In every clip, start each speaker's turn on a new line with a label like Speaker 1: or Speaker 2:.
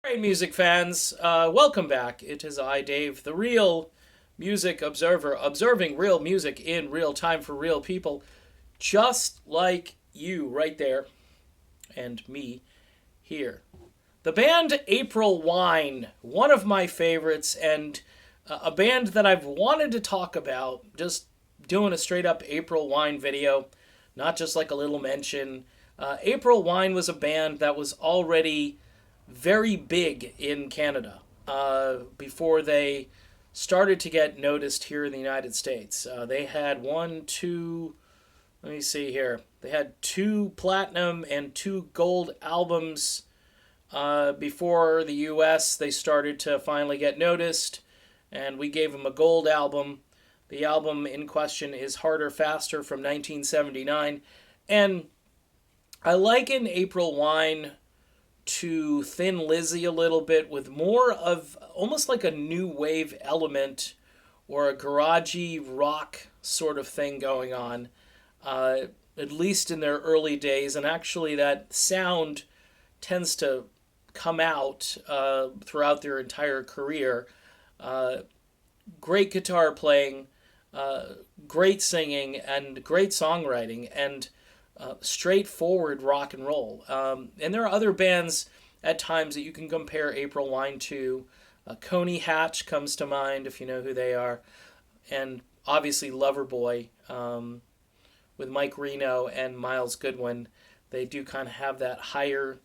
Speaker 1: Right, music fans, welcome back. It is I, Dave, the real music observer, observing real music in real time for real people, just like you right there and me here. The band April Wine, one of my favorites, and a band that I've wanted to talk about, just doing a straight up April Wine video, not just like a little mention. April Wine was a band that was already very big in Canada before they started to get noticed here in the United States. They had one, two, let me see here. They had two platinum and two gold albums before the US. They started to finally get noticed, and we gave them a gold album. The album in question is Harder, Faster from 1979. And I liken April Wine to Thin Lizzy a little bit, with more of almost like a new wave element or a garagey rock sort of thing going on, at least in their early days. And actually, that sound tends to come out throughout their entire career. Great guitar playing, great singing, and great songwriting, and straightforward rock and roll. And there are other bands at times that you can compare April Wine to. Coney Hatch comes to mind, if you know who they are. And obviously Loverboy, with Mike Reno and Miles Goodwin. They do kind of have that higher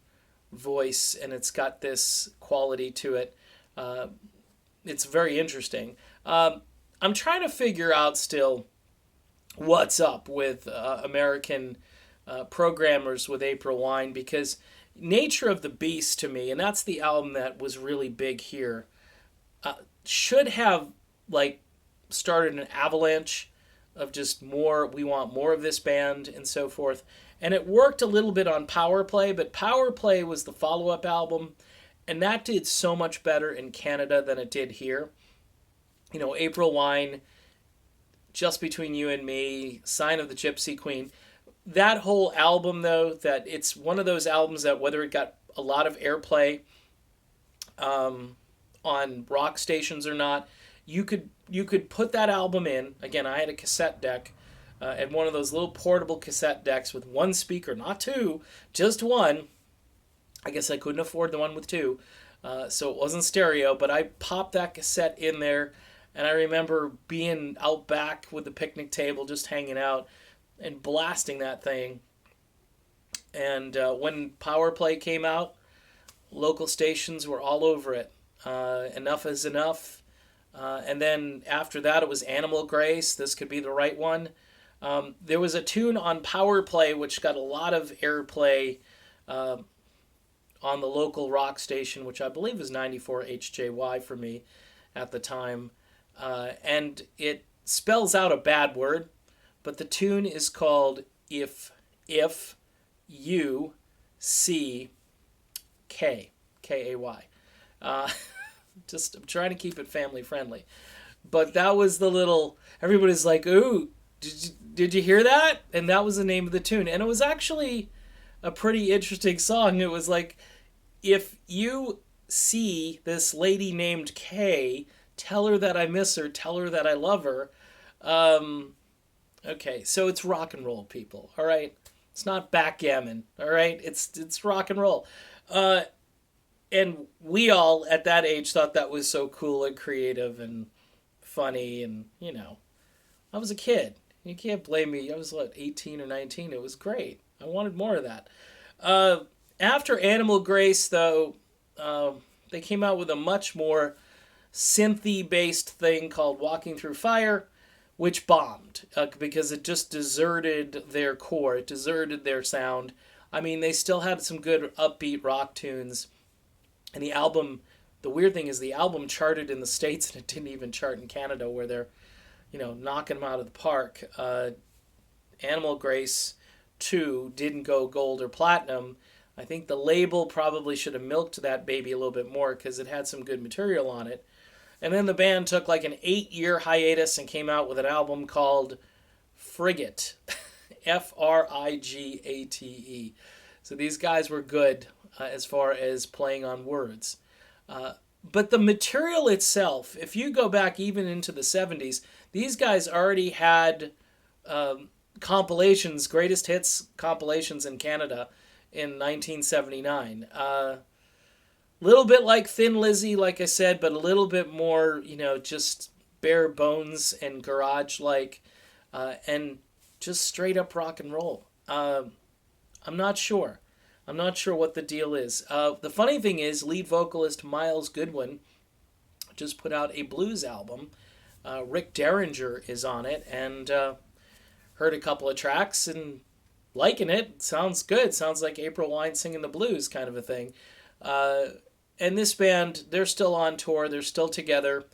Speaker 1: voice, and it's got this quality to it. It's very interesting. I'm trying to figure out still what's up with American programmers with April Wine, because Nature of the Beast to me, and that's the album that was really big here, should have like started an avalanche of just more, we want more of this band and so forth. And it worked a little bit on Power Play, but Power Play was the follow-up album, and that did so much better in Canada than it did here. You know, April Wine, Just Between You and Me, Sign of the Gypsy Queen. That whole album, though, that it's one of those albums that whether it got a lot of airplay on rock stations or not, you could put that album in. Again, I had a cassette deck and one of those little portable cassette decks with one speaker, not two, just one. I guess I couldn't afford the one with two, so it wasn't stereo, but I popped that cassette in there, and I remember being out back with the picnic table, just hanging out, and blasting that thing. And when Power Play came out, local stations were all over it. Enough is Enough. And then after that, it was Animal Grace. This could be the right one. There was a tune on Power Play which got a lot of airplay on the local rock station, which I believe was 94 HJY for me at the time. And it spells out a bad word, but the tune is called If You See Kay. Just I'm trying to keep it family friendly. But that was the little, everybody's like, ooh, did you hear that? And that was the name of the tune. And it was actually a pretty interesting song. It was like, if you see this lady named Kay, tell her that I miss her, tell her that I love her. Okay, so it's rock and roll, people. All right, it's not backgammon. All right, it's rock and roll. And we all at that age thought that was so cool and creative and funny, and I was a kid. You can't blame me. I was 18 or 19. It was great. I wanted more of that. After Animal Grace, though, they came out with a much more synthy based thing called Walking Through Fire, which bombed because it just deserted their core. It deserted their sound. I mean, they still had some good upbeat rock tunes. And the album, the weird thing is the album charted in the States and it didn't even chart in Canada, where they're, knocking them out of the park. Animal Grace 2 didn't go gold or platinum. I think the label probably should have milked that baby a little bit more because it had some good material on it. And then the band took like an 8-year hiatus and came out with an album called Frigate. Frigate. So these guys were good as far as playing on words. But the material itself, if you go back even into the 70s, these guys already had compilations, greatest hits compilations in Canada in 1979. Little bit like Thin Lizzy, like I said, but a little bit more, just bare bones and garage like, and just straight up rock and roll. I'm not sure. I'm not sure what the deal is. The funny thing is, lead vocalist Miles Goodwin just put out a blues album. Rick Derringer is on it, and heard a couple of tracks and liking it. Sounds good. Sounds like April Wine singing the blues kind of a thing. And this band, they're still on tour. They're still together,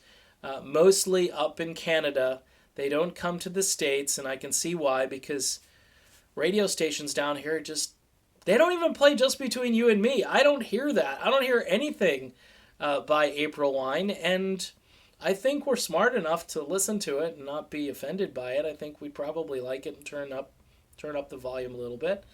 Speaker 1: mostly up in Canada. They don't come to the States, and I can see why, because radio stations down here just, they don't even play Just Between You and Me. I don't hear that. I don't hear anything by April Wine, and I think we're smart enough to listen to it and not be offended by it. I think we probably like it and turn up the volume a little bit.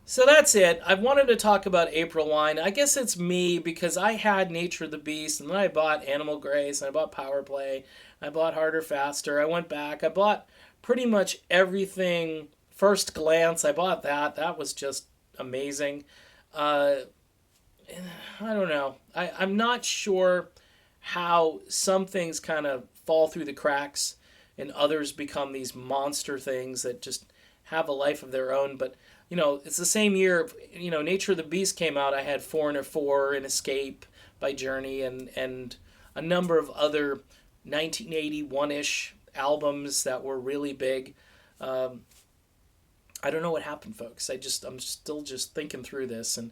Speaker 1: So that's it. I wanted to talk about April Wine. I guess it's me because I had Nature of the Beast, and then I bought Animal Grace, and I bought Power Play, I bought Harder Faster. I went back. I bought pretty much everything. First Glance, I bought that. That was just amazing. I don't know. I'm not sure how some things kind of fall through the cracks and others become these monster things that just have a life of their own. But, it's the same year, Nature of the Beast came out. I had Foreigner 4 and Escape by Journey and a number of other 1981-ish albums that were really big. I don't know what happened, folks. I'm still just thinking through this. And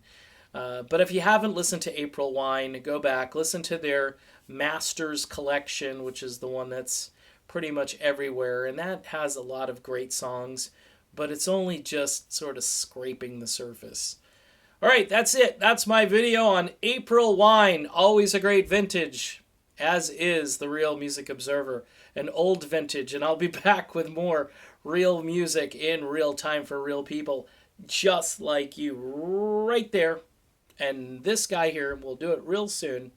Speaker 1: but if you haven't listened to April Wine, go back, listen to their Masters collection, which is the one that's pretty much everywhere. And that has a lot of great songs, but it's only just sort of scraping the surface. All right, that's it. That's my video on April Wine. Always a great vintage, as is the Real Music Observer, an old vintage. And I'll be back with more real music in real time for real people, just like you right there. And this guy here will do it real soon.